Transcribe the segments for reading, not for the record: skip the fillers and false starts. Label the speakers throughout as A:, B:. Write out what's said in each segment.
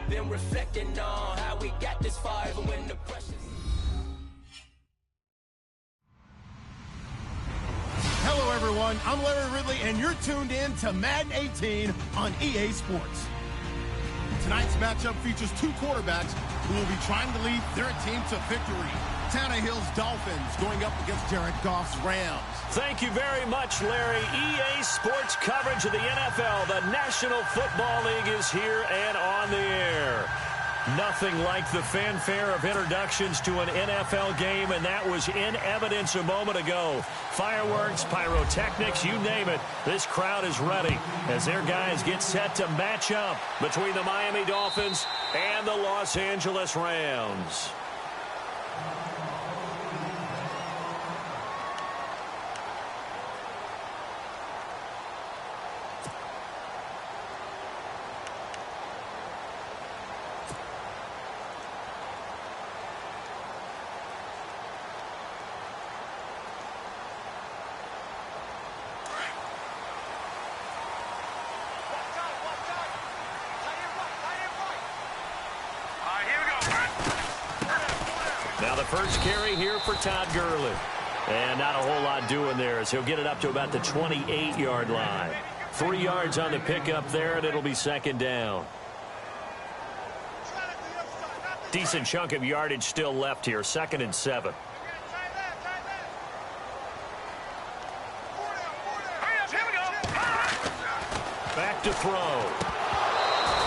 A: Been reflecting on how we got this far, even when the pressure's...
B: Hello, everyone. I'm Larry Ridley, and you're tuned in to Madden 18 on EA Sports. Tonight's matchup features two quarterbacks who will be trying to lead their team to victory. Tannehill's Dolphins going up against Jared Goff's Rams.
C: Thank you very much, Larry. EA Sports coverage of the NFL. The National Football League is here and on the air. Nothing like the fanfare of introductions to an NFL game, and that was in evidence a moment ago. Fireworks, pyrotechnics, you name it. This crowd is ready as their guys get set to match up between the Miami Dolphins and the Los Angeles Rams. Now the first carry here for Todd Gurley. And not a whole lot doing there as he'll get it up to about the 28-yard line. 3 yards on the pickup there, and it'll be second down. Decent chunk of yardage still left here. 2nd and 7. Back to throw.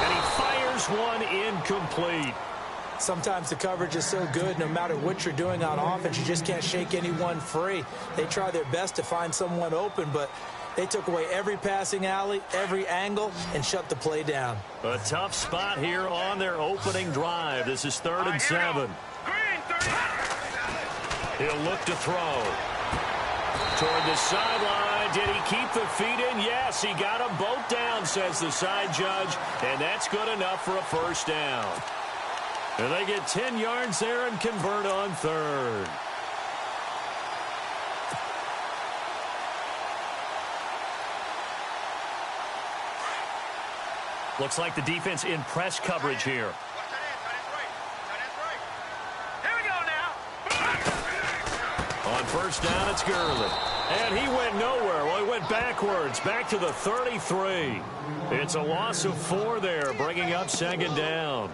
C: And he fires one incomplete.
D: Sometimes the coverage is so good, no matter what you're doing on offense, you just can't shake anyone free. They try their best to find someone open, but they took away every passing alley, every angle, and shut the play down.
C: A tough spot here on their opening drive. This is 3rd and 7. He'll look to throw. Toward the sideline. Did he keep the feet in? Yes, he got them both down, says the side judge, and that's good enough for a first down. And they get 10 yards there and convert on 3rd. Looks like the defense in press coverage here.
E: Here we go now.
C: On first down, it's Gurley. And he went nowhere. Well, he went backwards, back to the 33. It's a loss of 4 there, bringing up 2nd down.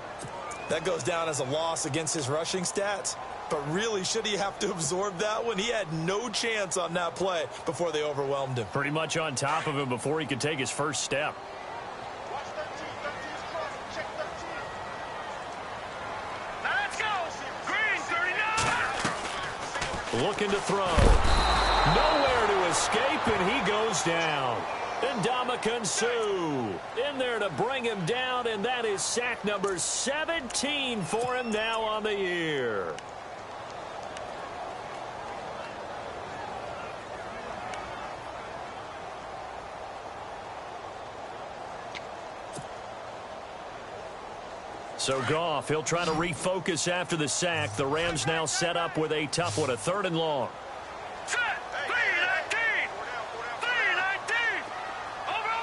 D: That goes down as a loss against his rushing stats. But really, should he have to absorb that one? He had no chance on that play before they overwhelmed him.
C: Pretty much on top of him before he could take his first step.
E: Let's go. Green 39.
C: Looking to throw. Nowhere to escape, and he goes down. And Ndamukong Suh in there to bring him down, and that is sack number 17 for him now on the year. So Goff, he'll try to refocus after the sack. The Rams now set up with a tough one, a 3rd and long.
E: Set. 3-19. 3-19. Over.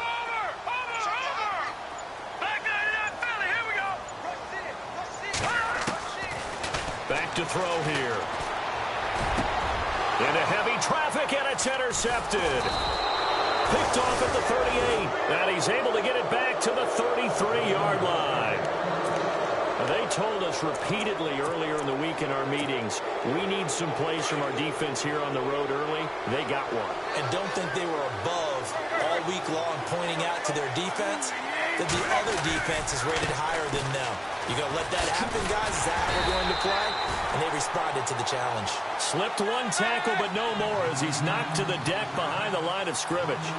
E: Back 99 Philly. Here we go.
C: Back to throw here. Into heavy traffic, and it's intercepted. Picked off at the 38, and he's able to get it back to the 33-yard line. They told us repeatedly earlier in the week in our meetings, we need some plays from our defense here on the road early. They got one.
D: And don't think they were above all week long pointing out to their defense that the other defense is rated higher than them. You going to let that happen, guys? Is that how we're going to play? And they responded to the challenge.
C: Slipped one tackle, but no more as he's knocked to the deck behind the line of scrimmage.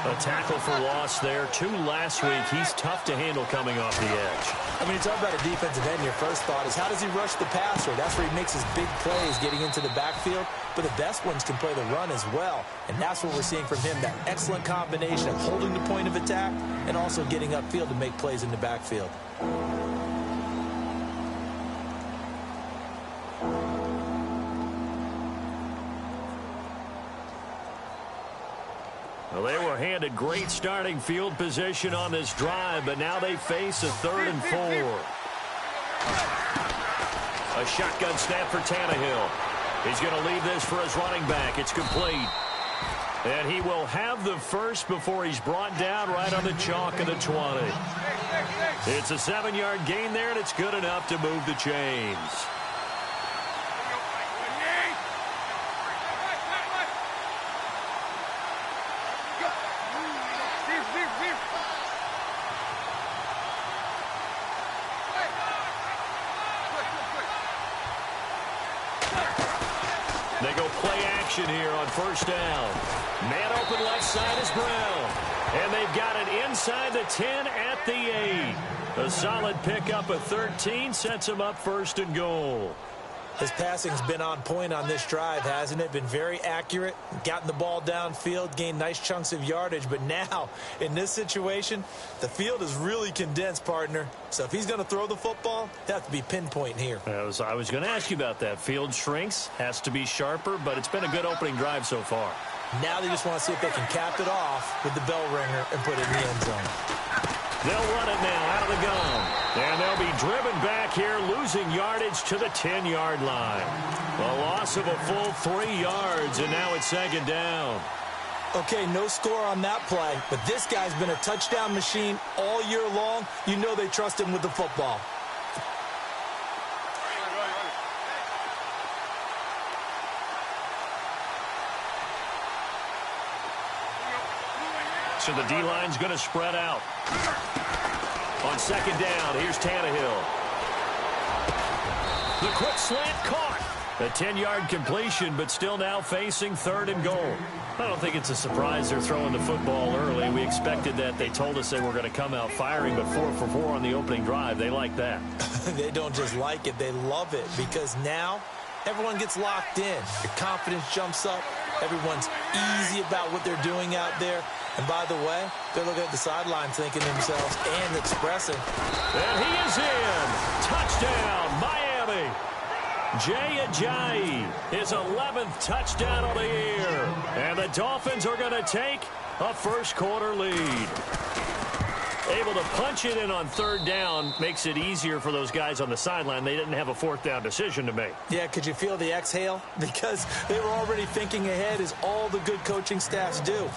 C: A tackle for loss there. 2 last week. He's tough to handle coming off the edge.
D: I mean, you talk about a defensive end, your first thought is how does he rush the passer? That's where he makes his big plays getting into the backfield. But the best ones can play the run as well. And that's what we're seeing from him, that excellent combination of holding the point of attack and also getting upfield to make plays in the backfield.
C: Well, they were handed great starting field position on this drive, but now they face a 3rd and 4. A shotgun snap for Tannehill. He's going to leave this for his running back. It's complete. And he will have the first before he's brought down right on the chalk of the 20. It's a 7-yard gain there, and it's good enough to move the chains. They go play action here on 1st down. Man open left side is Brown. And they've got it inside the 10 at the 8. A solid pickup of 13 sets them up 1st and goal.
D: His passing's been on point on this drive, hasn't it? Been very accurate, gotten the ball downfield, gained nice chunks of yardage. But now, in this situation, the field is really condensed, partner. So if he's going to throw the football, it has to be pinpoint here.
C: I was going to ask you about that. Field shrinks, has to be sharper, but it's been a good opening drive so far.
D: Now they just want to see if they can cap it off with the bell ringer and put it in the end zone.
C: They'll run it now out of the gun. And they'll be driven back here, losing yardage to the 10-yard line. A loss of a full 3 yards, and now it's 2nd down.
D: Okay, no score on that play, but this guy's been a touchdown machine all year long. You know they trust him with the football.
C: So the D-line's going to spread out. On 2nd down, here's Tannehill. The quick slant caught. A 10-yard completion, but still now facing 3rd and goal. I don't think it's a surprise they're throwing the football early. We expected that. They told us they were going to come out firing, but 4 for 4 on the opening drive. They like that.
D: They don't just like it, they love it, because now everyone gets locked in. Your confidence jumps up. Everyone's easy about what they're doing out there. And by the way, they're looking at the sideline thinking to themselves and expressing.
C: And he is in. Touchdown, Miami. Jay Ajayi, his 11th touchdown of the year. And the Dolphins are going to take a first-quarter lead. Able to punch it in on 3rd down makes it easier for those guys on the sideline. They didn't have a 4th down decision to make.
D: Yeah, could you feel the exhale? Because they were already thinking ahead, as all the good coaching staffs do.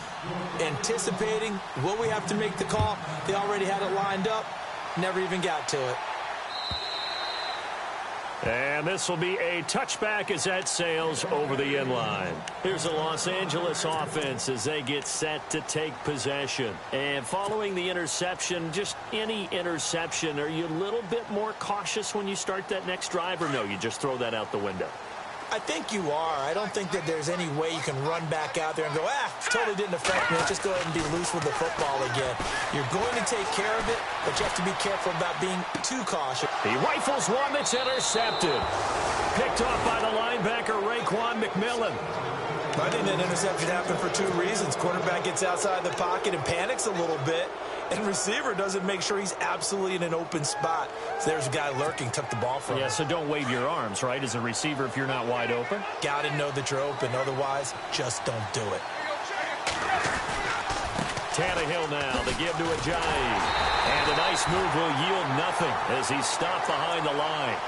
D: Anticipating, will we have to make the call? They already had it lined up. Never even got to it.
C: And this will be a touchback as that sails over the end line. Here's the Los Angeles offense as they get set to take possession. And following the interception, just any interception, are you a little bit more cautious when you start that next drive, or no, you just throw that out the window?
D: I think you are. I don't think that there's any way you can run back out there and go, totally didn't affect me. Let's just go ahead and be loose with the football again. You're going to take care of it, but you have to be careful about being too cautious.
C: He rifles one that's intercepted. Picked off by the linebacker, Raekwon McMillan.
D: I think that interception happened for 2 reasons. Quarterback gets outside the pocket and panics a little bit, and receiver doesn't make sure he's absolutely in an open spot. So there's a guy lurking, took the ball from him.
C: Yeah, so don't wave your arms, right, as a receiver if you're not wide open?
D: Got to know that you're open. Otherwise, just don't do it.
C: Tannehill now, the give to Ajayi. And a nice move will yield nothing as he's stopped behind the line.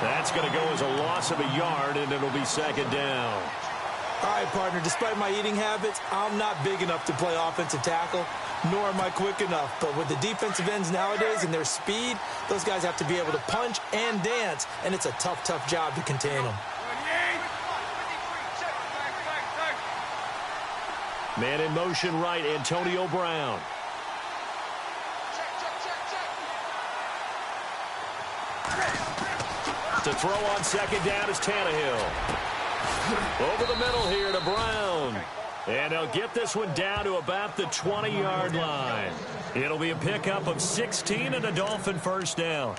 C: That's going to go as a loss of a yard, and it'll be 2nd down.
D: All right, partner, despite my eating habits, I'm not big enough to play offensive tackle, nor am I quick enough. But with the defensive ends nowadays and their speed, those guys have to be able to punch and dance, and it's a tough, tough job to contain them.
C: Man in motion right, Antonio Brown. To throw on 2nd down is Tannehill. Over the middle here to Brown. And they'll get this one down to about the 20-yard line. It'll be a pickup of 16 and a Dolphin 1st down.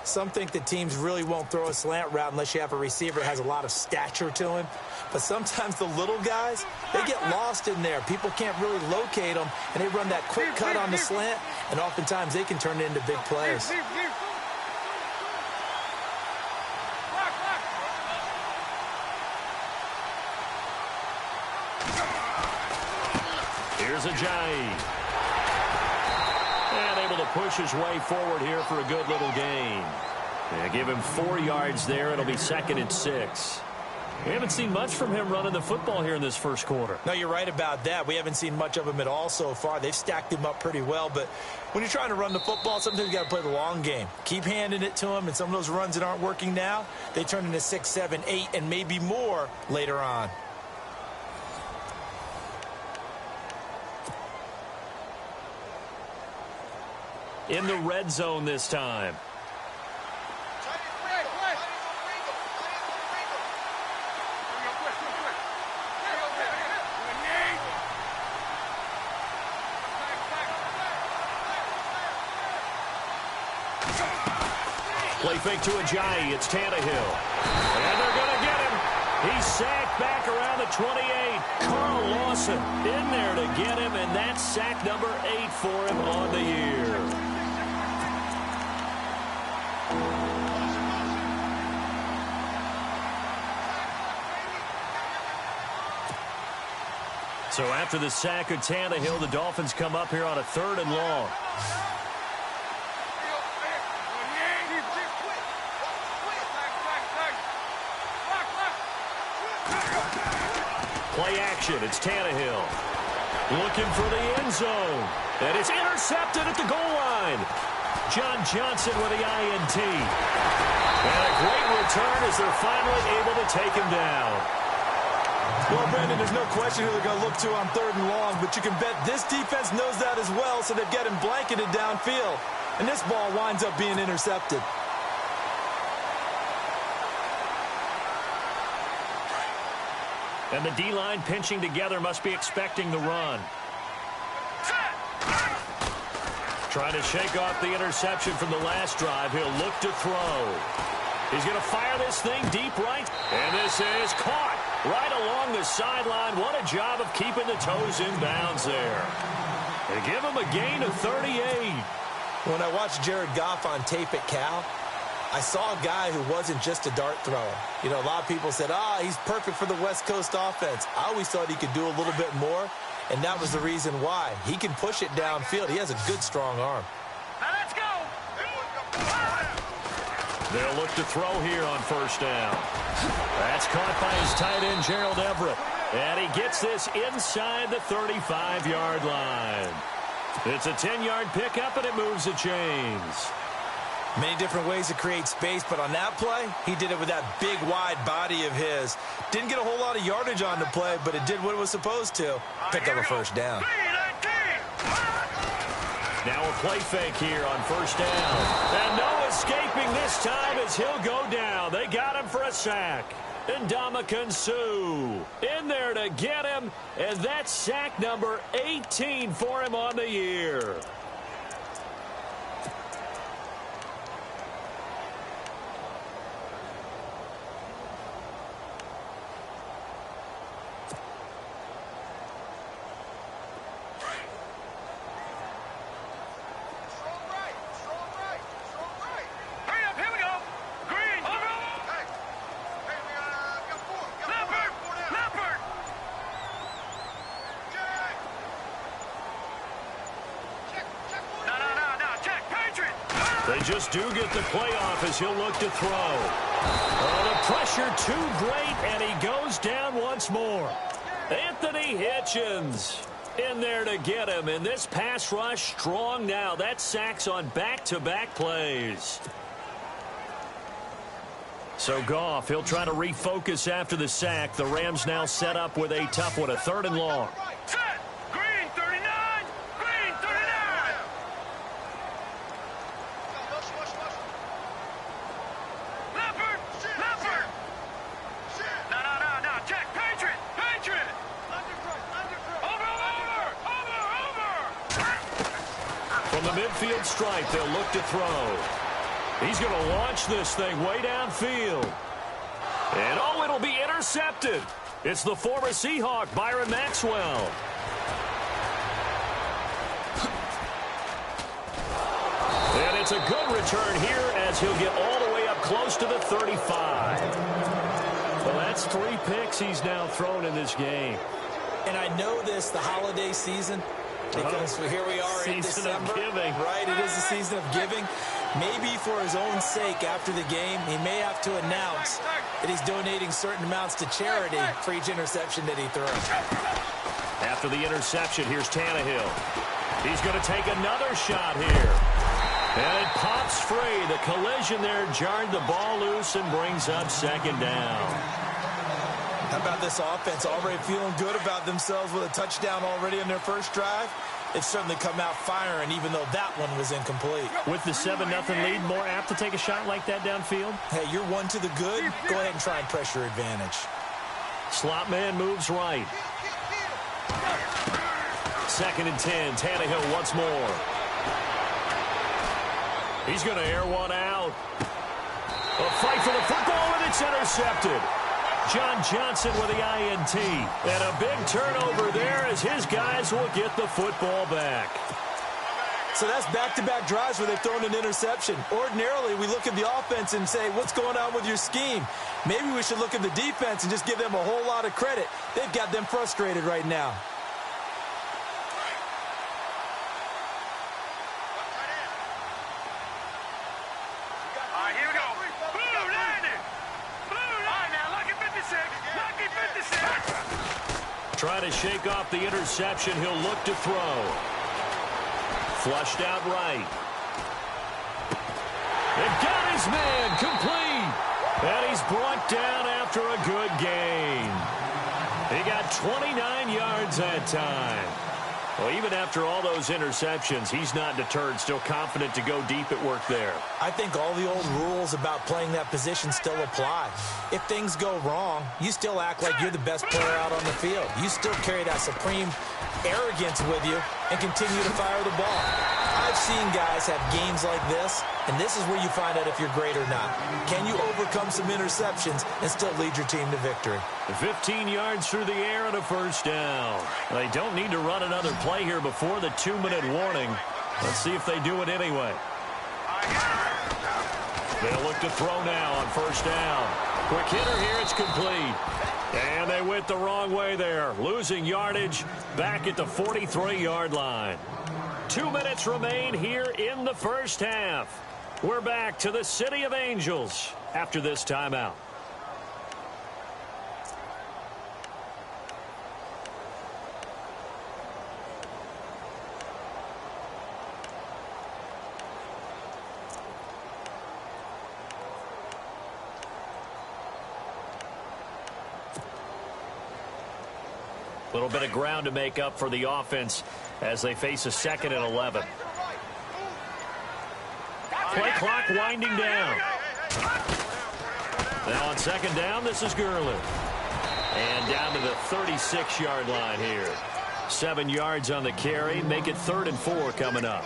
D: Some think that teams really won't throw a slant route unless you have a receiver that has a lot of stature to him. But sometimes the little guys, they get lost in there. People can't really locate them, and they run that quick cut on the slant, and oftentimes they can turn it into big plays.
C: Here's Ajayi. And able to push his way forward here for a good little gain. Yeah, give him 4 yards there. It'll be 2nd and 6. We haven't seen much from him running the football here in this first quarter.
D: No, you're right about that. We haven't seen much of him at all so far. They've stacked him up pretty well, but when you're trying to run the football, sometimes you got to play the long game. Keep handing it to him, and some of those runs that aren't working now, they turn into 6, 7, 8, and maybe more later on.
C: In the red zone this time. Play fake to Ajayi. It's Tannehill. And they're going to get him. He's sacked back around the 28. Carl Lawson in there to get him, and that's sack number 8 for him on the year. So after the sack of Tannehill, the Dolphins come up here on a 3rd and long. Play action. It's Tannehill. Looking for the end zone. And it's intercepted at the goal line. John Johnson with the INT. And a great return as they're finally able to take him down.
D: Well, Brandon, there's no question who they're going to look to on 3rd and long, but you can bet this defense knows that as well, so they've got him blanketed downfield. And this ball winds up being intercepted.
C: And the D-line pinching together must be expecting the run. Trying to shake off the interception from the last drive. He'll look to throw. He's going to fire this thing deep right. And this is caught right along the sideline. What a job of keeping the toes in bounds there. They give him a gain of 38.
D: When I watched Jared Goff on tape at Cal, I saw a guy who wasn't just a dart thrower. You know, a lot of people said, he's perfect for the West Coast offense. I always thought he could do a little bit more, and that was the reason why. He can push it downfield. He has a good, strong arm.
E: Now let's go.
C: They'll look to throw here on 1st down. That's caught by his tight end, Gerald Everett. And he gets this inside the 35-yard line. It's a 10-yard pickup, and it moves the chains.
D: Many different ways to create space, but on that play, he did it with that big, wide body of his. Didn't get a whole lot of yardage on the play, but it did what it was supposed to. Picked up a 1st down.
C: Now a play fake here on 1st down. And no escaping this time as he'll go down. They got him for a sack. And Ndamukong Suh in there to get him. And that's sack number 18 for him on the year. They just do get the playoff as he'll look to throw. Oh, the pressure too great, and he goes down once more. Anthony Hitchens in there to get him, and this pass rush strong now. That sacks on back-to-back plays. So Goff, he'll try to refocus after the sack. The Rams now set up with a tough one, a 3rd and long.
E: Green 39. Green 39. Leopard. Leopard. No. Check. Patriot. Patriot. Over.
C: From the midfield stripe, they'll look to throw. He's going to launch this thing way downfield. And, it'll be intercepted. It's the former Seahawk, Byron Maxwell. And it's a good return here as he'll get all the way up close to the 35. Well, that's 3 picks he's now thrown in this game.
D: And I know this, the holiday season, because here we are in December. Right, it is the season of giving. Maybe for his own sake after the game, he may have to announce that he's donating certain amounts to charity for each interception that he throws.
C: After the interception, here's Tannehill. He's going to take another shot here. And it pops free. The collision there jarred the ball loose and brings up second down.
D: How about this offense already feeling good about themselves with a touchdown already in their first drive? It's certainly come out firing, even though that one was incomplete.
C: With the 7-0 lead, more apt to take a shot like that downfield?
D: Hey, you're one to the good. Go ahead and try and pressure advantage.
C: Slot man moves right. 2nd and 10. Tannehill once more. He's going to air one out. A fight for the football, and it's intercepted. John Johnson with the INT. And a big turnover there as his guys will get the football back.
D: So that's back-to-back drives where they've thrown an interception. Ordinarily, we look at the offense and say, what's going on with your scheme? Maybe we should look at the defense and just give them a whole lot of credit. They've got them frustrated right now.
C: Trying to shake off the interception. He'll look to throw. Flushed out right. They've got his man complete. And he's brought down after a good gain. He got 29 yards that time. Well, even after all those interceptions, he's not deterred, still confident to go deep at work there.
D: I think all the old rules about playing that position still apply. If things go wrong, you still act like you're the best player out on the field. You still carry that supreme arrogance with you and continue to fire the ball. I've seen guys have games like this, and this is where you find out if you're great or not. Can you overcome some interceptions and still lead your team to victory?
C: 15 yards through the air and a first down. They don't need to run another play here before the 2-minute warning. Let's see if they do it anyway. They'll look to throw now on first down. Quick hitter here, it's complete. And they went the wrong way there, losing yardage back at the 43-yard line. 2 minutes remain here in the first half. We're back to the City of Angels after this timeout. A little bit of ground to make up for the offense as they face a 2nd and 11. Play clock winding down. Now on 2nd down, this is Gurley. And down to the 36-yard line here. 7 yards on the carry. Make it 3rd and 4 coming up.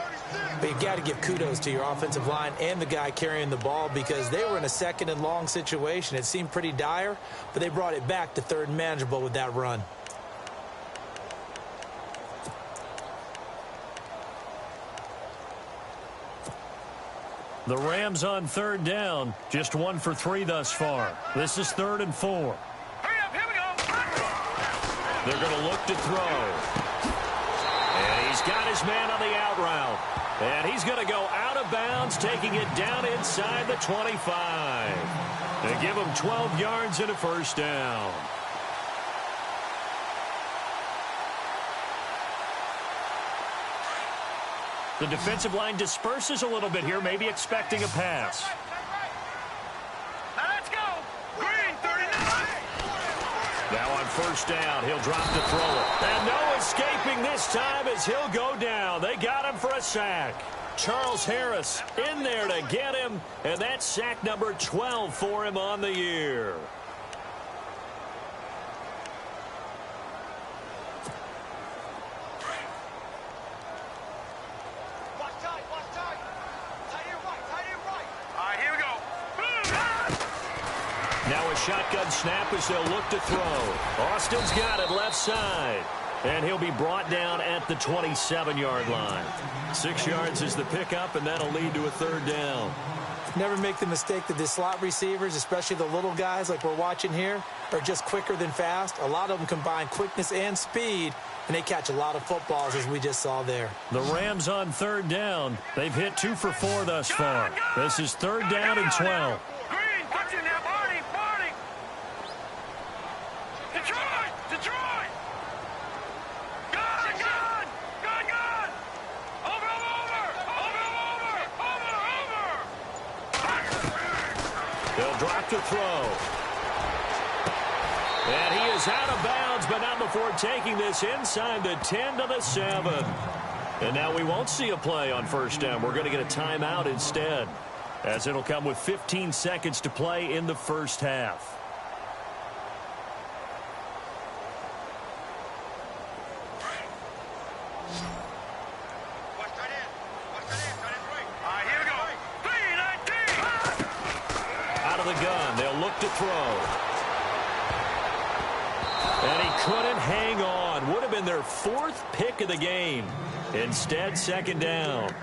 D: But you've got to give kudos to your offensive line and the guy carrying the ball because they were in a 2nd and long situation. It seemed pretty dire, but they brought it back to 3rd and manageable with that run.
C: The Rams on 3rd down. Just 1 for 3 thus far. This is 3rd and 4.
E: Hurry up, here we go.
C: They're going to look to throw. And he's got his man on the out route. And he's going to go out of bounds, taking it down inside the 25. They give him 12 yards and a first down. The defensive line disperses a little bit here, maybe expecting a pass.
E: Now let's go. Green 39.
C: Now on first down, he'll drop to throw it. And no escaping this time as he'll go down. They got him for a sack. Charles Harris in there to get him, and that's sack number 12 for him on the year. Now a shotgun snap as they'll look to throw. Austin's got it left side. And he'll be brought down at the 27-yard line. 6 yards is the pickup, and that'll lead to a third down.
D: Never make the mistake that the slot receivers, especially the little guys like we're watching here, are just quicker than fast. A lot of them combine quickness and speed, and they catch a lot of footballs, as we just saw there.
C: The Rams on third down. They've hit 2 for 4 thus far. This is third down and 12.
E: Green, touch him now, Barney, Barney. Detroit, Detroit. Gun, gun, gun, gun. Over, over, over, over, over, over.
C: They'll drop to throw. And he is out of bounds, but not before taking this inside the 10 to the 7. And now we won't see a play on first down. We're going to get a timeout instead, as it'll come with 15 seconds to play in the first half.
E: Here we go. 3-19.
C: Out of the gun, they'll look to throw. And he couldn't hang on. Would have been their 4th pick of the game. Instead, second down.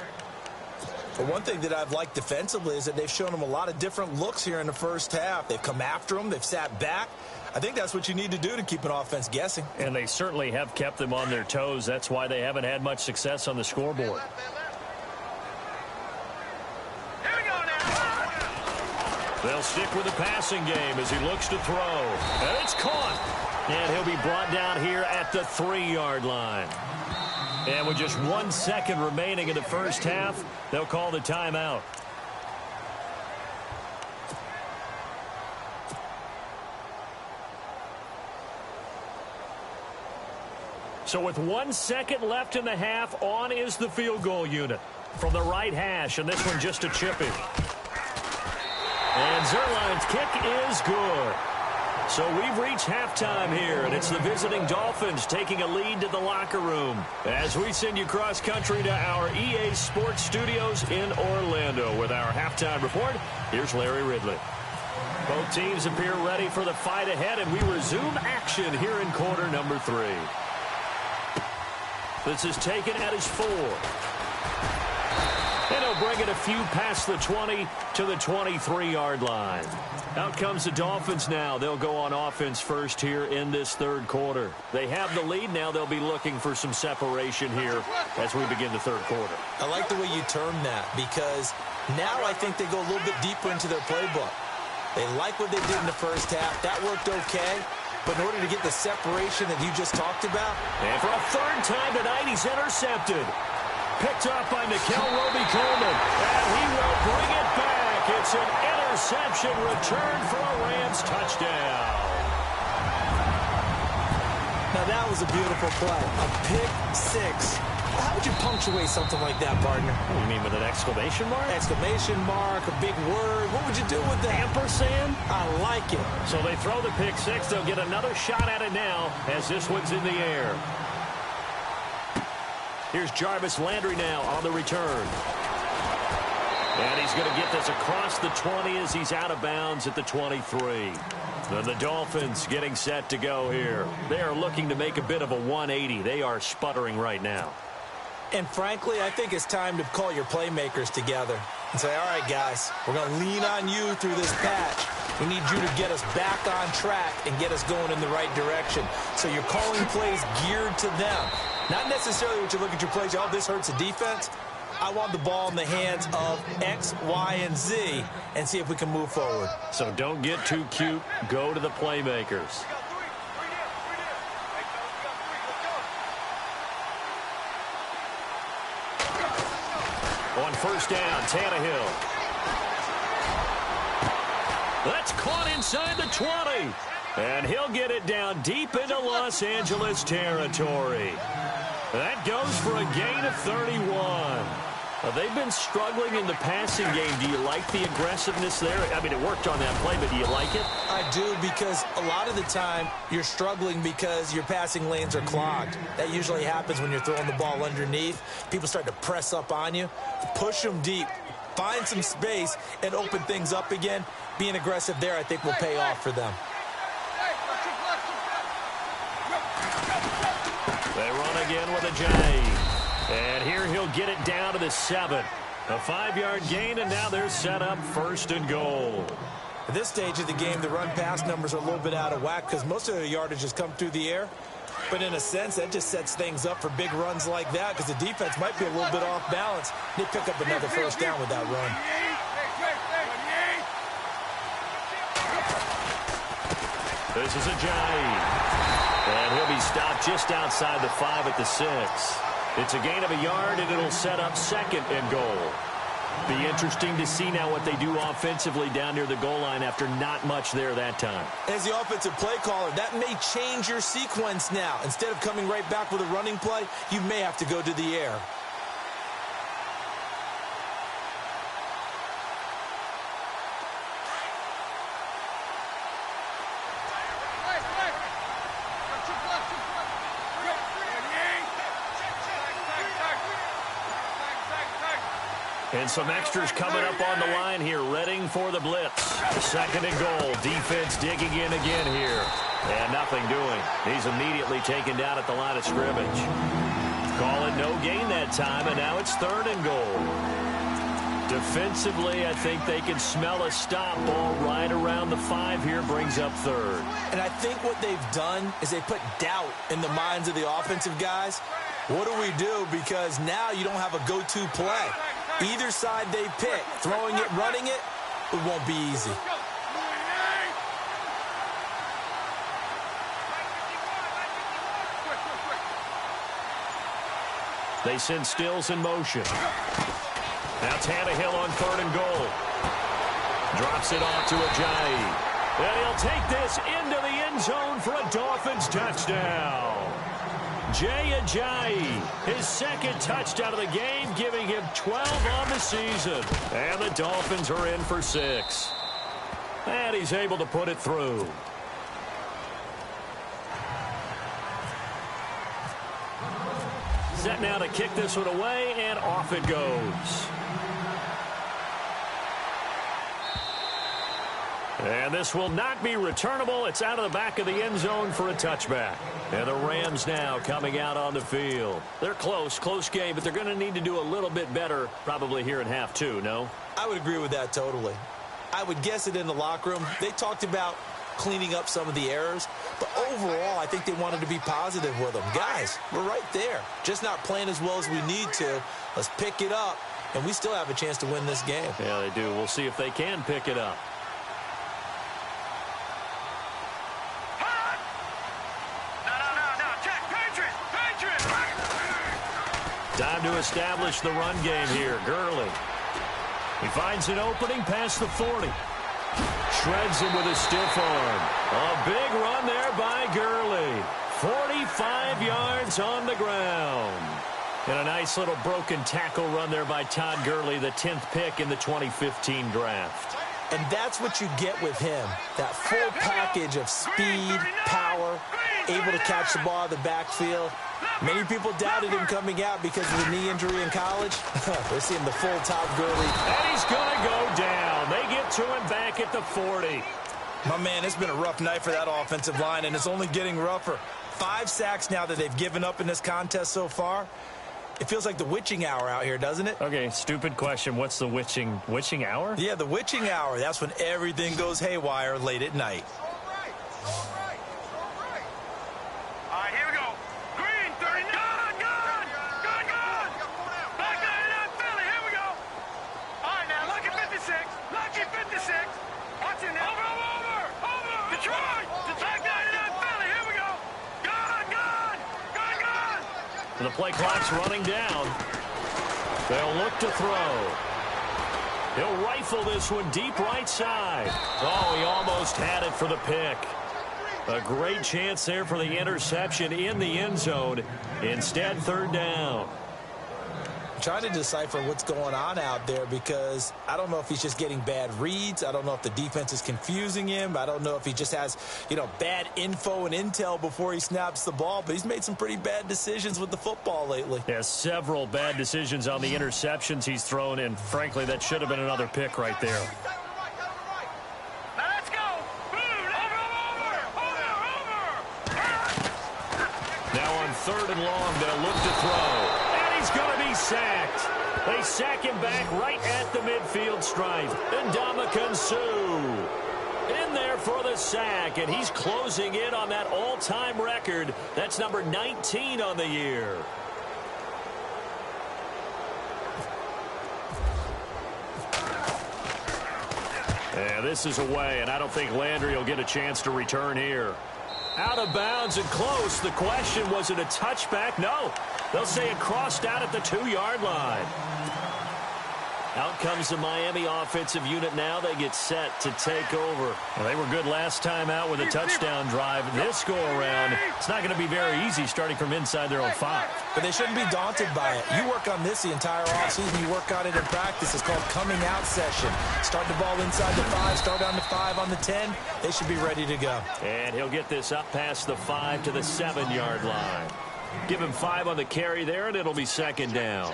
D: But one thing that I've liked defensively is that they've shown them a lot of different looks here in the first half. They've come after them. They've sat back. I think that's what you need to do to keep an offense guessing.
C: And they certainly have kept them on their toes. That's why they haven't had much success on the scoreboard.
E: Here we go now.
C: They'll stick with the passing game as he looks to throw. And it's caught. And he'll be brought down here at the 3-yard line. And with just 1 second remaining in the first half, they'll call the timeout. So with 1 second left in the half, on is the field goal unit from the right hash, and this one just a chippy. And Zerline's kick is good. So we've reached halftime here, and it's the visiting Dolphins taking a lead to the locker room as we send you cross-country to our EA Sports Studios in Orlando with our halftime report. Here's Larry Ridley. Both teams appear ready for the fight ahead, and we resume action here in quarter number 3. This is taken at his 4. And he'll bring it a few past the 20 to the 23-yard line. Out comes the Dolphins now. They'll go on offense first here in this third quarter. They have the lead. Now they'll be looking for some separation here as we begin the third quarter.
D: I like the way you term that, because now I think they go a little bit deeper into their playbook. They like what they did in the first half. That worked okay. But in order to get the separation that you just talked about.
C: And for a third time tonight, he's intercepted. Picked up by Nickel Roby-Coleman. And he will bring it back. It's an interception return for a Rams touchdown.
D: Now that was a beautiful play. A pick 6. How would you punctuate something like that, partner?
C: What do you mean, with an exclamation mark?
D: Exclamation mark, a big word. What would you do with that?
C: Ampersand?
D: I like it.
C: So they throw the pick 6. They'll get another shot at it now as this one's in the air. Here's Jarvis Landry now on the return. And he's going to get this across the 20 as he's out of bounds at the 23. Then the Dolphins getting set to go here. They are looking to make a bit of a 180. They are sputtering right now.
D: And frankly, I think it's time to call your playmakers together and say, all right, guys, we're going to lean on you through this patch. We need you to get us back on track and get us going in the right direction. So you're calling plays geared to them. Not necessarily what you look at your plays, oh, this hurts the defense. I want the ball in the hands of X, Y, and Z and see if we can move forward.
C: So don't get too cute. Go to the playmakers. On first down, Tannehill. That's caught inside the 20. And he'll get it down deep into Los Angeles territory. That goes for a gain of 31. They've been struggling in the passing game. Do you like the aggressiveness there? I mean, it worked on that play, but do you like it?
D: I do, because a lot of the time you're struggling because your passing lanes are clogged. That usually happens when you're throwing the ball underneath. People start to press up on you. Push them deep. Find some space and open things up again. Being aggressive there, I think, will pay off for them.
C: They run again with a J. And here he'll get it down to the 7. A 5-yard gain, and now they're set up 1st and goal.
D: At this stage of the game, the run-pass numbers are a little bit out of whack because most of their yardage has come through the air. But in a sense, that just sets things up for big runs like that because the defense might be a little bit off balance. They pick up another 1st down with that run.
C: This is a giant. And he'll be stopped just outside the 5 at the 6. It's a gain of a yard, and it'll set up 2nd and goal. Be interesting to see now what they do offensively down near the goal line after not much there that time.
D: As the offensive play caller, that may change your sequence now. Instead of coming right back with a running play, you may have to go to the air.
C: And some extras coming up on the line here, readying for the blitz. 2nd and goal. Defense digging in again here. And nothing doing. He's immediately taken down at the line of scrimmage. Call it no gain that time, and now it's 3rd and goal. Defensively, I think they can smell a stop. Ball right around the 5 here, brings up 3rd.
D: And I think what they've done is they put doubt in the minds of the offensive guys. What do we do? Because now you don't have a go-to play. Either side they pick, throwing it, running it, it won't be easy.
C: They send Stills in motion. Now Tannehill on 3rd and goal. Drops it off to Ajayi. And he'll take this into the end zone for a Dolphins touchdown. Jay Ajayi, his 2nd touchdown of the game, giving him 12 on the season. And the Dolphins are in for 6. And he's able to put it through. Set now to kick this one away, and off it goes. And this will not be returnable. It's out of the back of the end zone for a touchback. And the Rams now coming out on the field. They're close game, but they're going to need to do a little bit better probably here in half 2, no?
D: I would agree with that totally. I would guess it in the locker room. They talked about cleaning up some of the errors, but overall I think they wanted to be positive with them. Guys, we're right there. Just not playing as well as we need to. Let's pick it up, and we still have a chance to win this game.
C: Yeah, they do. We'll see if they can pick it up. Time to establish the run game here. Gurley. He finds an opening past the 40. Shreds him with a stiff arm. A big run there by Gurley. 45 yards on the ground. And a nice little broken tackle run there by Todd Gurley, the 10th pick in the 2015 draft.
D: And that's what you get with him. That full package of speed, power, able to catch the ball out of the backfield. Many people doubted him coming out because of the knee injury in college. We're seeing the full Todd Gurley.
C: And he's going to go down. They get to him back at the 40.
D: My man, it's been a rough night for that offensive line, and it's only getting rougher. 5 sacks now that they've given up in this contest so far. It feels like the witching hour out here, doesn't it?
C: Okay, stupid question. What's the witching hour?
D: Yeah, the witching hour. That's when everything goes haywire late at night.
E: All right, here we go. Green, 30. Good. Back out of that Philly. Here we go. All right, now, lucky 56. Watch it now. Over. Detroit. Back out of that Philly. Here we go. Good.
C: The play clock's running down. They'll look to throw. He'll rifle this one deep right side. Oh, he almost had it for the pick. A great chance there for the interception in the end zone. Instead, 3rd down.
D: I'm trying to decipher what's going on out there because I don't know if he's just getting bad reads. I don't know if the defense is confusing him. I don't know if he just has, bad info and intel before he snaps the ball. But he's made some pretty bad decisions with the football lately.
C: Yeah, several bad decisions on the interceptions he's thrown in. Frankly, that should have been another pick right there.
E: Now let's go. Over.
C: Now on 3rd and long. They'll look to throw. And he's going to be sacked. They sack him back right at the midfield stripe. Ndamukong Suh in there for the sack, and he's closing in on that all-time record. That's number 19 on the year. Yeah, this is away, and I don't think Landry will get a chance to return here. Out of bounds and close. The question, was it a touchback? No. They'll say it crossed out at the 2-yard line. Out comes the Miami offensive unit now. They get set to take over. Well, they were good last time out with a touchdown drive. This go-around, it's not going to be very easy starting from inside their own 5.
D: But they shouldn't be daunted by it. You work on this the entire offseason. You work on it in practice. It's called coming out session. Start the ball inside the 5, start on the 5, on the 10. They should be ready to go.
C: And he'll get this up past the 5 to the 7-yard line. Give him 5 on the carry there, and it'll be second down.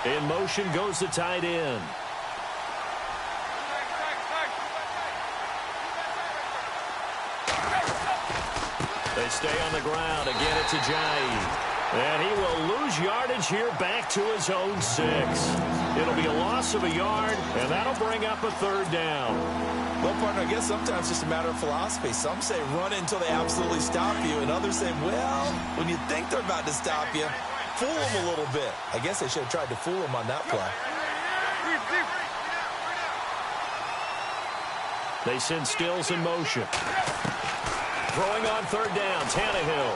C: In motion goes the tight end. They stay on the ground. Again, it's Ajayi. And he will lose yardage here back to his own 6. It'll be a loss of a yard, and that'll bring up a third down.
D: Well, partner, I guess sometimes it's just a matter of philosophy. Some say run until they absolutely stop you, and others say, well, when you think they're about to stop you, fool them a little bit. I guess they should have tried to fool them on that play.
C: They send Stills in motion. Throwing on third down, Tannehill.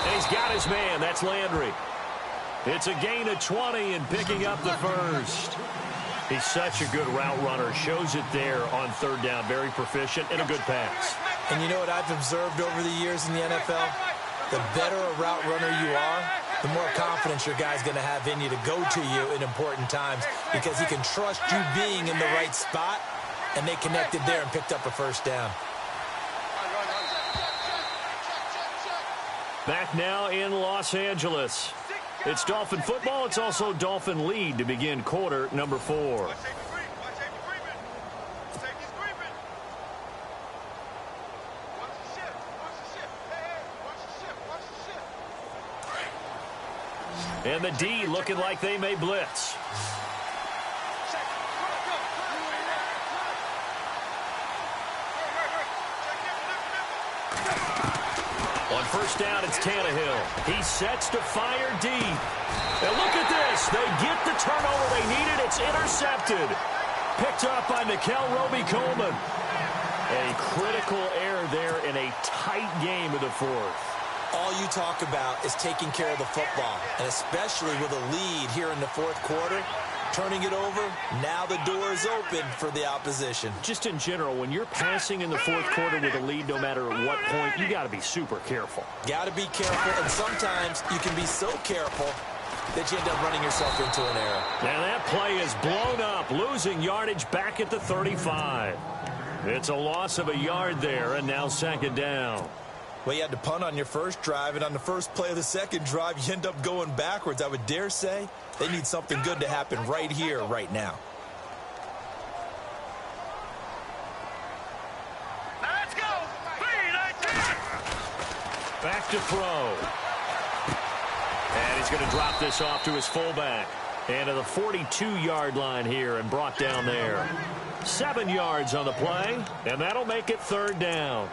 C: And he's got his man. That's Landry. It's a gain of 20 and picking up the first. He's such a good route runner. Shows it there on third down. Very proficient and a good pass.
D: And you know what I've observed over the years in the NFL? The better a route runner you are, the more confidence your guy's going to have in you to go to you in important times, because he can trust you being in the right spot, and they connected there and picked up a first down.
C: Back now in Los Angeles. It's Dolphin football. It's also Dolphin lead to begin quarter number 4. And the D looking like they may blitz. On first down, it's Tannehill. He sets to fire deep. And look at this. They get the turnover they needed. It's intercepted. Picked up by Nickel Roby-Coleman. A critical error there in a tight game of the 4th.
D: All you talk about is taking care of the football, and especially with a lead here in the 4th quarter, turning it over, now the door is open for the opposition.
C: Just in general, when you're passing in the 4th quarter with a lead, no matter at what point, you got to be super careful.
D: Got to be careful, and sometimes you can be so careful that you end up running yourself into an error.
C: And that play is blown up, losing yardage back at the 35. It's a loss of a yard there, and now second down.
D: Well, you had to punt on your first drive, and on the first play of the second drive, you end up going backwards. I would dare say they need something good to happen right here, right now.
E: Let's go! 3-19!
C: Back to throw. And he's going to drop this off to his fullback. And to the 42-yard line here and brought down there. 7 yards on the play, and that'll make it third down.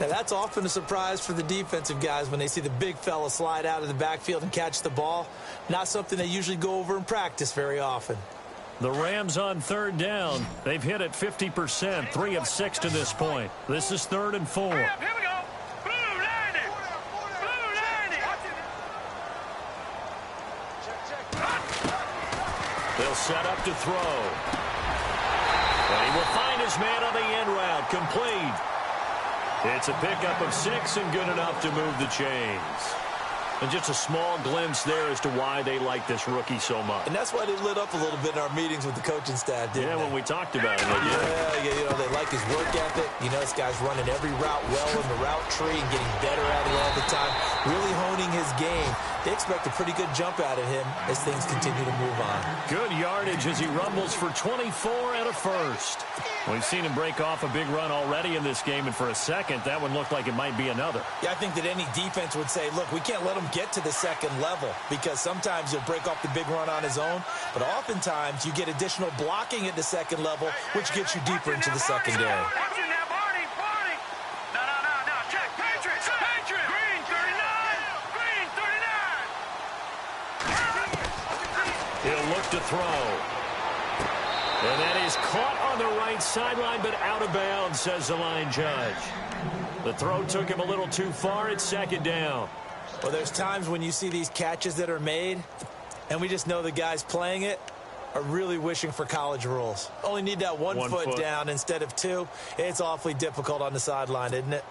D: Now, that's often a surprise for the defensive guys when they see the big fella slide out of the backfield and catch the ball. Not something they usually go over in practice very often.
C: The Rams on third down. They've hit it 50%, 3 of 6 to this point. This is 3rd and 4.
E: Here we go. Blue 90. Blue 90.
C: They'll set up to throw. And he will find his man on the end route. Complete. It's a pickup of 6 and good enough to move the chains. And just a small glimpse there as to why they like this rookie so much.
D: And that's why they lit up a little bit in our meetings with the coaching staff, didn't they?
C: When we talked about it.
D: Yeah, you know, they like his work ethic. You know, this guy's running every route well in the route tree and getting better at it all the time. Really honing his game. They expect a pretty good jump out of him as things continue to move on.
C: Good yardage as he rumbles for 24 and a first. We've seen him break off a big run already in this game, and for a second, that one looked like it might be another.
D: Yeah, I think that any defense would say, look, we can't let him get to the second level because sometimes he'll break off the big run on his own, but oftentimes you get additional blocking at the second level, which gets you deeper into the secondary.
C: He'll look to throw. And that is caught on the right sideline, but out of bounds, says the line judge. The throw took him a little too far. It's second down.
D: Well, there's times when you see these catches that are made, and we just know the guys playing it are really wishing for college rules. Only need that one foot down instead of two. It's awfully difficult on the sideline, isn't it?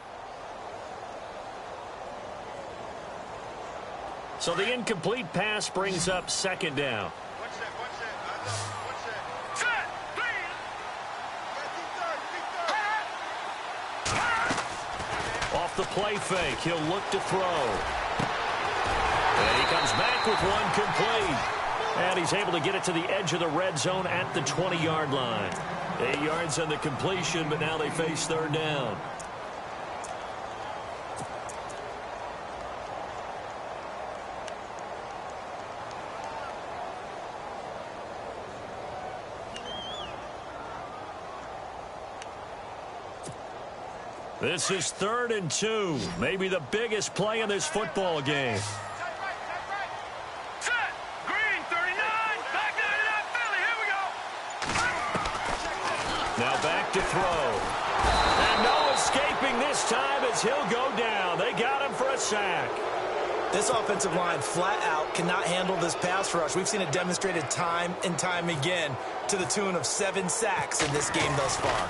C: So the incomplete pass brings up second down. Off the play fake, he'll look to throw. And he comes back with one complete. And he's able to get it to the edge of the red zone at the 20-yard line. 8 yards on the completion, but now they face third down. This is 3rd and 2. Maybe the biggest play in this football game.
E: Set. Green, 39. Back down to that Philly. Here we go.
C: Now back to throw. And no escaping this time as he'll go down. They got him for a sack.
D: This offensive line flat out cannot handle this pass rush. We've seen it demonstrated time and time again to the tune of 7 sacks in this game thus far.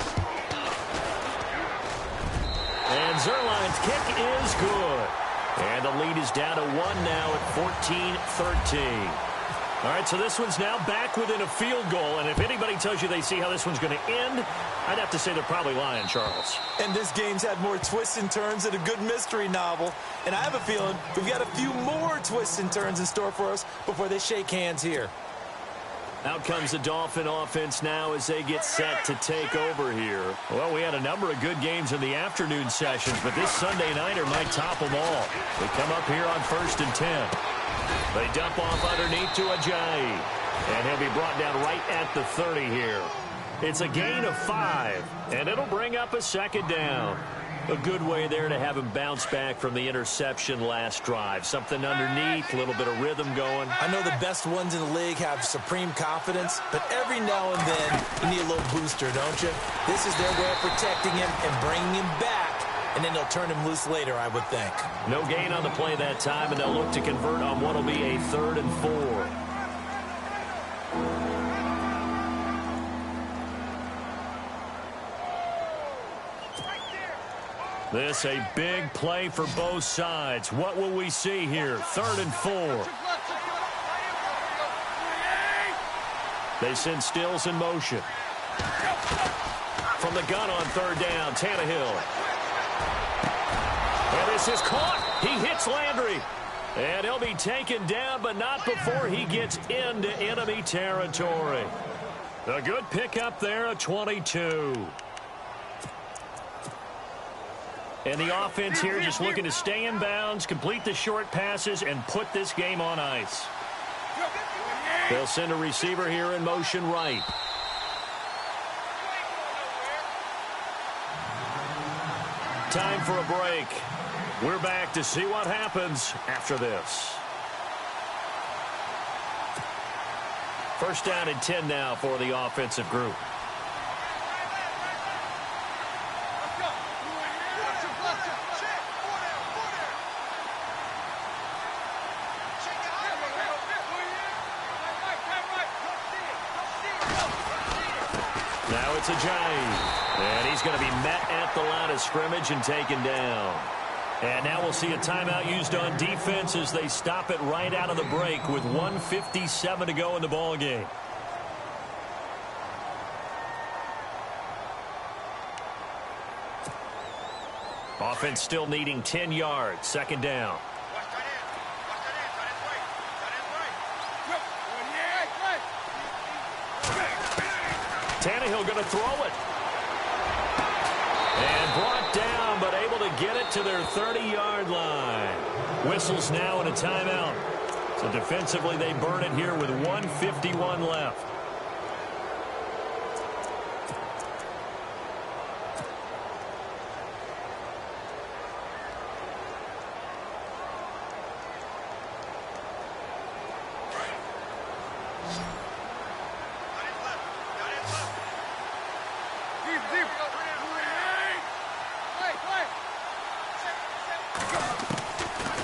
C: And Zerline's kick is good. And the lead is down to 1 now at 14-13. All right, so this one's now back within a field goal. And if anybody tells you they see how this one's going to end, I'd have to say they're probably lying, Charles.
D: And this game's had more twists and turns than a good mystery novel. And I have a feeling we've got a few more twists and turns in store for us before they shake hands here.
C: Out comes the Dolphin offense now as they get set to take over here. Well, we had a number of good games in the afternoon sessions, but this Sunday nighter might top them all. They come up here on 1st and 10. They dump off underneath to Ajayi, and he'll be brought down right at the 30 here. It's a gain of 5, and it'll bring up a second down. A good way there to have him bounce back from the interception last drive. Something underneath, a little bit of rhythm going.
D: I know the best ones in the league have supreme confidence, but every now and then you need a little booster, don't you? This is their way of protecting him and bringing him back, and then they'll turn him loose later, I would think.
C: No gain on the play that time, and they'll look to convert on what will be a 3rd and 4. This a big play for both sides. What will we see here? 3rd and 4. They send Stills in motion. From the gun on 3rd down, Tannehill. And this is caught. He hits Landry. And he'll be taken down, but not before he gets into enemy territory. A good pickup there at 22. And the offense here just looking to stay in bounds, complete the short passes, and put this game on ice. They'll send a receiver here in motion right. Time for a break. We're back to see what happens after this. 1st down and 10 now for the offensive group. Now it's Ajayi. And he's going to be met at the line of scrimmage and taken down. And now we'll see a timeout used on defense as they stop it right out of the break with 1:57 to go in the ball game. Offense still needing 10 yards. 2nd down. Tannehill going to throw it. And brought down, but able to get it to their 30-yard line. Whistles now and a timeout. So defensively, they burn it here with 1:51 left.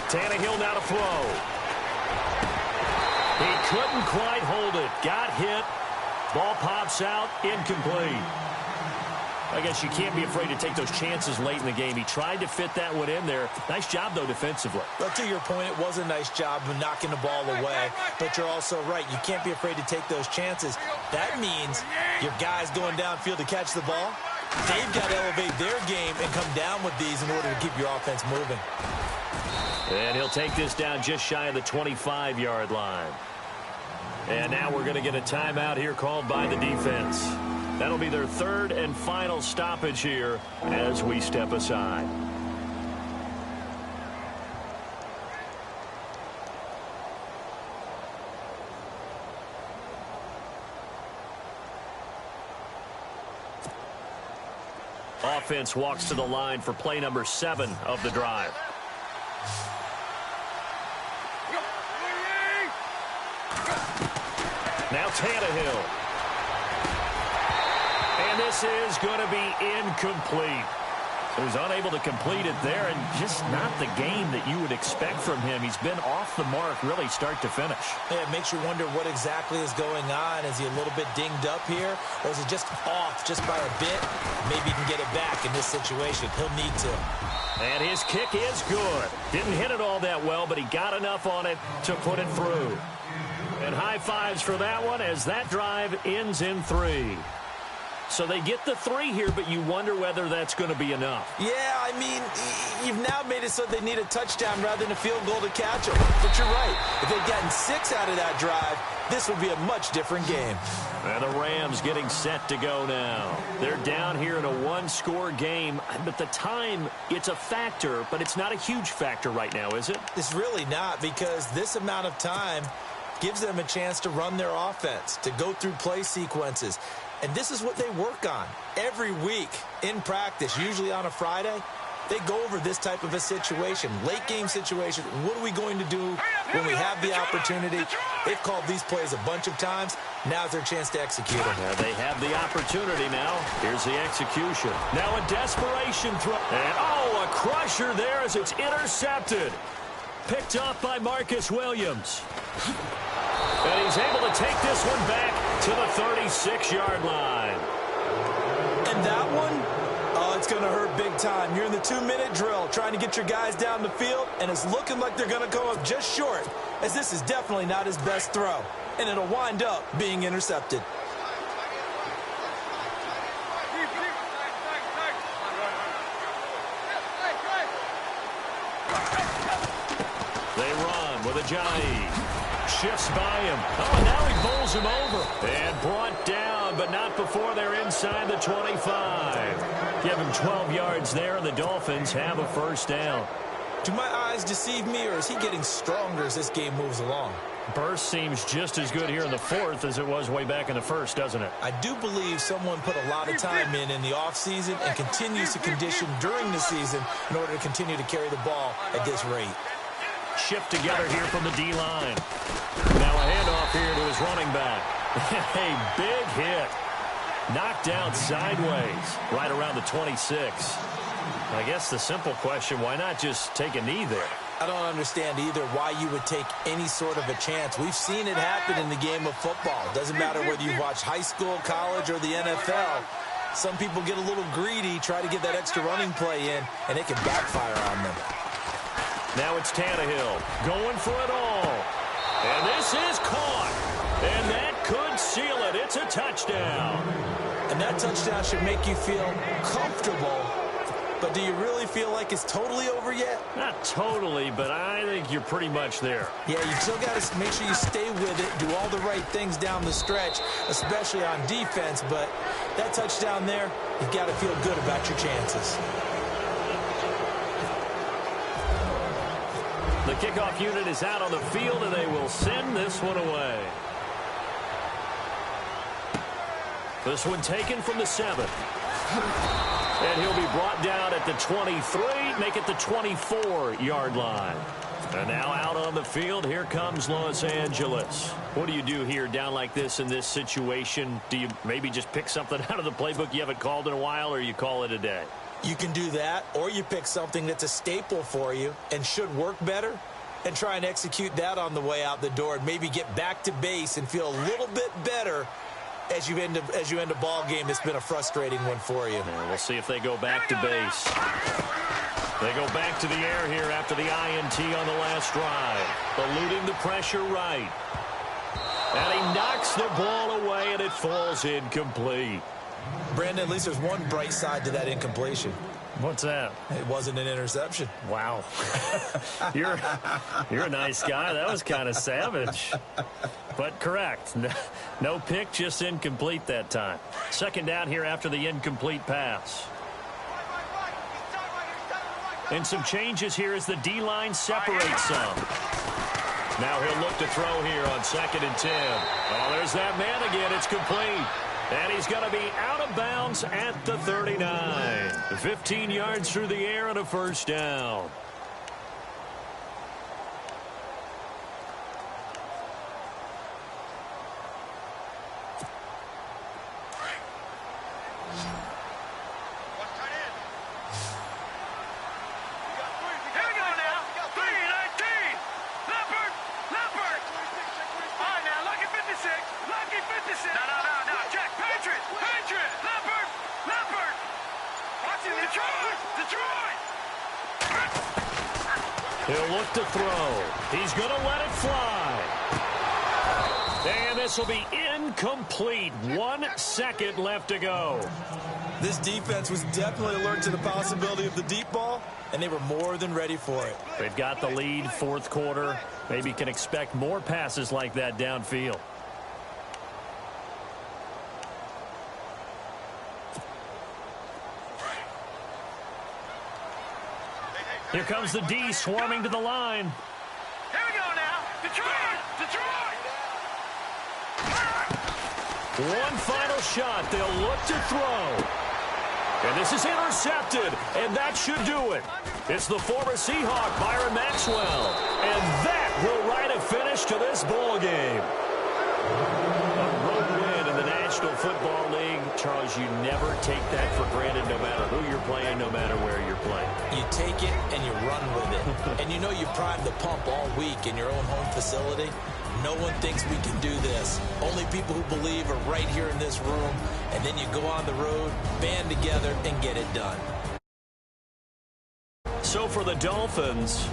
C: Tannehill now to throw. He couldn't quite hold it. Got hit. Ball pops out. Incomplete. I guess you can't be afraid to take those chances late in the game. He tried to fit that one in there. Nice job, though, defensively.
D: But to your point, it was a nice job of knocking the ball away. But you're also right. You can't be afraid to take those chances. That means your guys going downfield to catch the ball, they've got to elevate their game and come down with these in order to keep your offense moving.
C: And he'll take this down just shy of the 25-yard line. And now we're going to get a timeout here called by the defense. That'll be their third and final stoppage here as we step aside. Offense walks to the line for play number 7 of the drive. Now Tannehill. And this is going to be incomplete. He was unable to complete it there, and just not the game that you would expect from him. He's been off the mark really start to finish.
D: Yeah, it makes you wonder what exactly is going on. Is he a little bit dinged up here, or is it just off just by a bit? Maybe he can get it back in this situation. He'll need to.
C: And his kick is good. Didn't hit it all that well, but he got enough on it to put it through. And high fives for that one as that drive ends in 3. So they get the 3 here, but you wonder whether that's going to be enough.
D: Yeah, I mean, you've now made it so they need a touchdown rather than a field goal to catch them. But you're right. If they'd gotten 6 out of that drive, this would be a much different game.
C: And the Rams getting set to go now. They're down here in a 1-score game, but the time, it's a factor, but it's not a huge factor right now, is it?
D: It's really not, because this amount of time gives them a chance to run their offense, to go through play sequences. And this is what they work on every week in practice, usually on a Friday. They go over this type of a situation, late game situation. What are we going to do when we have the opportunity? They've called these plays a bunch of times. Now's their chance to execute them.
C: They have the opportunity now. Here's the execution. Now a desperation throw. And a crusher there as it's intercepted. Picked off by Marcus Williams. And he's able to take this one back to the 36-yard line.
D: And that one, it's going to hurt big time. You're in the 2-minute drill trying to get your guys down the field, and it's looking like they're going to come up just short, as this is definitely not his best throw. And it'll wind up being intercepted.
C: They run with Ajayi. Shifts by him. And now he bowls him over. And brought down, but not before they're inside the 25. Give him 12 yards there, and the Dolphins have a first down.
D: Do my eyes deceive me, or is he getting stronger as this game moves along?
C: Burst seems just as good here in the 4th as it was way back in the 1st, doesn't it?
D: I do believe someone put a lot of time in the offseason and continues to condition during the season in order to continue to carry the ball at this rate.
C: Shift together here from the D-line. Now a handoff here to his running back. A big hit. Knocked down sideways right around the 26. I guess the simple question, why not just take a knee there?
D: I don't understand either why you would take any sort of a chance. We've seen it happen in the game of football. Doesn't matter whether you watch high school, college, or the NFL. Some people get a little greedy, try to get that extra running play in, and it can backfire on them.
C: Now it's Tannehill going for it all. And this is caught. And that could seal it. It's a touchdown.
D: And that touchdown should make you feel comfortable. But do you really feel like it's totally over yet?
C: Not totally, but I think you're pretty much there.
D: Yeah, you still got to make sure you stay with it, do all the right things down the stretch, especially on defense. But That touchdown there, you've got to feel good about your chances.
C: The kickoff unit is out on the field, and they will send this one away. This one taken from the 7. And he'll be brought down at the 23, make it the 24-yard line. And now out on the field, here comes Los Angeles. What do you do here down like this in this situation? Do you maybe just pick something out of the playbook you haven't called in a while, or you call it a day?
D: You can do that, or you pick something that's a staple for you and should work better and try and execute that on the way out the door and maybe get back to base and feel a little bit better as you end a ball game that's been a frustrating one for you.
C: And we'll see if they go back to base. They go back to the air here after the INT on the last drive. Eluding the pressure right. And he knocks the ball away, and it falls incomplete.
D: Brandon, at least there's one bright side to that incompletion.
C: What's that?
D: It wasn't an interception.
C: Wow. You're a nice guy. That was kind of savage. But correct. No pick, just incomplete that time. Second down here after the incomplete pass. And some changes here as the D-line separates some. Now he'll look to throw here on 2nd and 10. Oh, there's that man again. It's complete. And he's going to be out of bounds at the 39. 15 yards through the air and a first down. He'll look to throw. He's going to let it fly. And this will be incomplete. 1 second left to go.
D: This defense was definitely alert to the possibility of the deep ball, and they were more than ready for it.
C: They've got the lead, 4th quarter. Maybe can expect more passes like that downfield. Here comes the D swarming to the line.
E: Here we go now. Detroit! Detroit!
C: One final shot. They'll look to throw. And this is intercepted. And that should do it. It's the former Seahawk, Byron Maxwell. And that will write a finish to this ball game. A road win in the National Football League. Charles, you never take that for granted no matter who you're playing, no matter where you're playing.
D: You take it and you run with it. And you know you primed the pump all week in your own home facility. No one thinks we can do this. Only people who believe are right here in this room. And then you go on the road, band together, and get it done.
C: So for the Dolphins...